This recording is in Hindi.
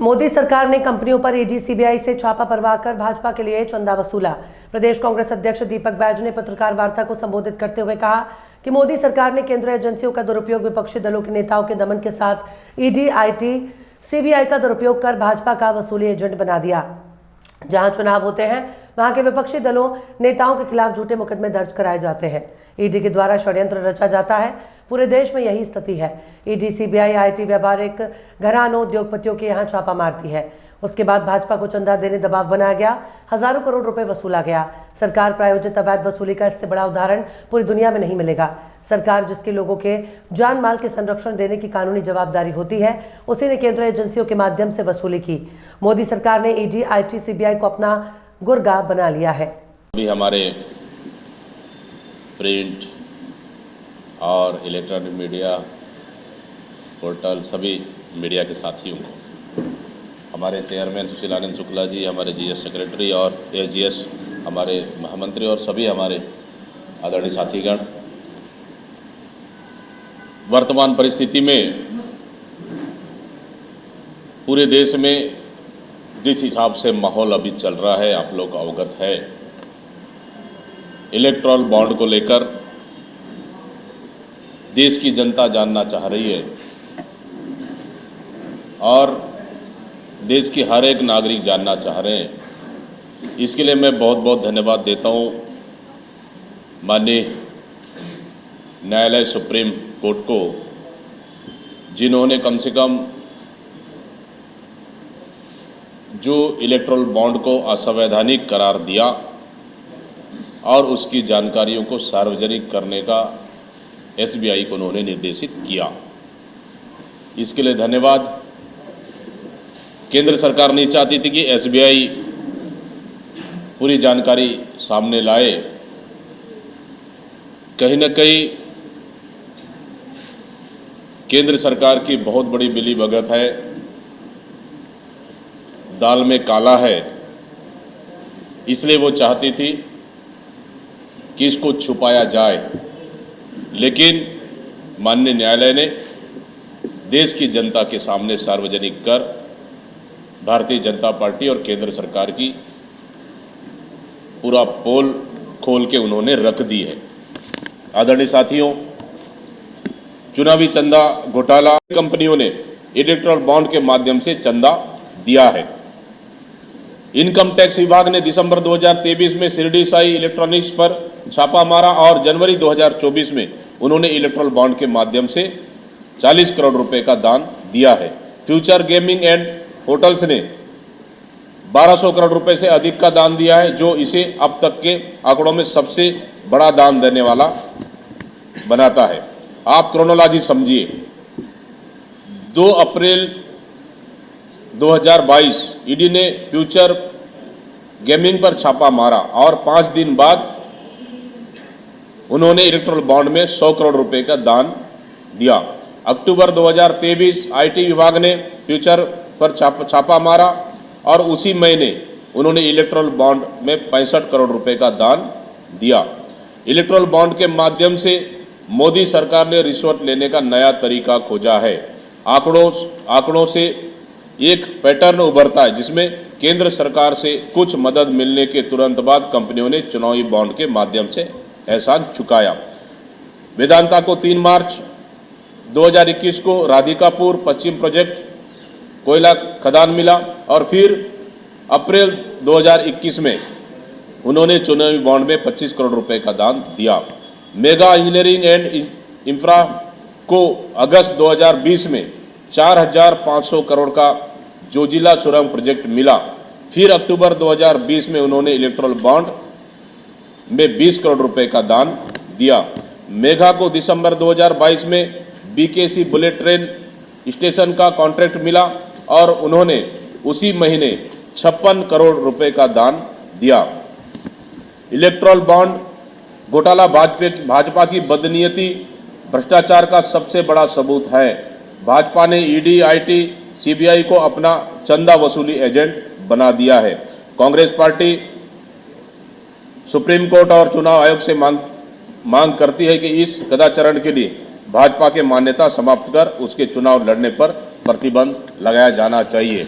मोदी सरकार ने कंपनियों पर ईडी सीबीआई से छापा परवाकर भाजपा के लिए चंदा वसूला। प्रदेश कांग्रेस अध्यक्ष दीपक बैज ने पत्रकार वार्ता को संबोधित करते हुए कहा कि मोदी सरकार ने केंद्रीय एजेंसियों का दुरुपयोग, विपक्षी दलों के नेताओं के दमन के साथ ईडी, आईटी, सीबीआई का दुरुपयोग कर भाजपा का वसूली एजेंट बना दिया। जहां चुनाव होते हैं वहां के विपक्षी दलों, नेताओं के खिलाफ झूठे मुकदमे दर्ज कराए जाते हैं। ईडी के द्वारा षड्यंत्र रचा जाता है। पूरे देश में यही स्थिति है। ईडी, सीबीआई, आईटी व्यापारिक घरानों, उद्योगपतियों के यहाँ छापा मारती है। उसके बाद भाजपा को चंदा देने दबाव बनाया गया, हजारों करोड़ रुपए वसूला गया। सरकार प्रायोजित अवैध वसूली का इससे बड़ा उदाहरण पूरी दुनिया में नहीं मिलेगा। सरकार जिसकी लोगों के जान माल के संरक्षण देने की कानूनी जवाबदारी होती है, उसी ने केंद्रीय एजेंसियों के माध्यम से वसूली की। मोदी सरकार ने ईडी, आईटी, सीबीआई को अपना गुर्गा बना लिया है। अभी हमारे प्रिंट और इलेक्ट्रॉनिक मीडिया पोर्टल सभी मीडिया के साथियों को, हमारे चेयरमैन सुशीलानंद शुक्ला जी, हमारे जीएस सेक्रेटरी और एजीएस हमारे महामंत्री और सभी हमारे आदरणीय साथीगण, वर्तमान परिस्थिति में पूरे देश में जिस हिसाब से माहौल अभी चल रहा है, आप लोग अवगत है। इलेक्टोरल बॉन्ड को लेकर देश की जनता जानना चाह रही है और देश की हर एक नागरिक जानना चाह रहे हैं। इसके लिए मैं बहुत बहुत धन्यवाद देता हूँ माननीय न्यायालय सुप्रीम कोर्ट को, जिन्होंने कम से कम जो इलेक्टोरल बॉन्ड को असंवैधानिक करार दिया और उसकी जानकारियों को सार्वजनिक करने का एसबीआई को उन्होंने निर्देशित किया। इसके लिए धन्यवाद। केंद्र सरकार नहीं चाहती थी कि एसबीआई पूरी जानकारी सामने लाए। कहीं न कहीं केंद्र सरकार की बहुत बड़ी मिलीभगत है, दाल में काला है, इसलिए वो चाहती थी कि इसको छुपाया जाए। लेकिन माननीय न्यायालय ने देश की जनता के सामने सार्वजनिक कर भारतीय जनता पार्टी और केंद्र सरकार की पूरा पोल खोल के उन्होंने रख दी है। आदरणीय साथियों, चुनावी चंदा घोटाला, कंपनियों ने इलेक्टोरल बॉन्ड के माध्यम से चंदा दिया है। इनकम टैक्स विभाग ने दिसंबर 2023 में शिरडी साई इलेक्ट्रॉनिक्स पर छापा मारा और जनवरी 2024 में उन्होंने इलेक्टोरल बॉन्ड के माध्यम से 40 करोड़ रुपए का दान दिया है। फ्यूचर गेमिंग एंड होटल्स ने 1200 करोड़ रुपए से अधिक का दान दिया है, जो इसे अब तक के आंकड़ों में सबसे बड़ा दान देने वाला बनाता है। आप क्रोनोलॉजी समझिए। 2 अप्रैल 2022 ईडी ने फ्यूचर गेमिंग पर छापा मारा और 5 दिन बाद उन्होंने इलेक्टोरल बॉन्ड में 100 करोड़ रुपए का दान दिया। अक्टूबर 2023 आईटी विभाग ने फ्यूचर पर छापा मारा और उसी महीने उन्होंने इलेक्टोरल बॉन्ड में 65 करोड़ रुपए का दान दिया। इलेक्टोरल बॉन्ड के माध्यम से मोदी सरकार ने रिश्वत लेने का नया तरीका खोजा है। आंकड़ों से एक पैटर्न उभरता है, जिसमें केंद्र सरकार से कुछ मदद मिलने के तुरंत बाद कंपनियों ने चुनावी बॉन्ड के माध्यम से एहसान चुकाया। वेदांता को 3 मार्च 2021 को राधिकापुर पश्चिम प्रोजेक्ट कोयला खदान मिला और फिर अप्रैल 2021 में उन्होंने चुनावी बॉन्ड में 25 करोड़ रुपए का दान दिया। मेगा इंजीनियरिंग एंड इंफ्रा को अगस्त 2020 में 4500 करोड़ का जोजिला सुरंग प्रोजेक्ट मिला। फिर अक्टूबर 2020 में उन्होंने इलेक्टोरल बॉन्ड में 20 करोड़ रुपए का दान दिया। मेगा को दिसंबर 2022 में बीकेसी बुलेट ट्रेन स्टेशन का कॉन्ट्रैक्ट मिला और उन्होंने उसी महीने 56 करोड़ रुपए का दान दिया। इलेक्टोरल बॉन्ड घोटाला भाजपा की बदनीयती, भ्रष्टाचार का सबसे बड़ा सबूत है। भाजपा ने ईडी, आईटी, सीबीआई को अपना चंदा वसूली एजेंट बना दिया है। कांग्रेस पार्टी सुप्रीम कोर्ट और चुनाव आयोग से मांग करती है कि इस कदाचरण के लिए भाजपा के मान्यता समाप्त कर उसके चुनाव लड़ने पर प्रतिबंध लगाया जाना चाहिए।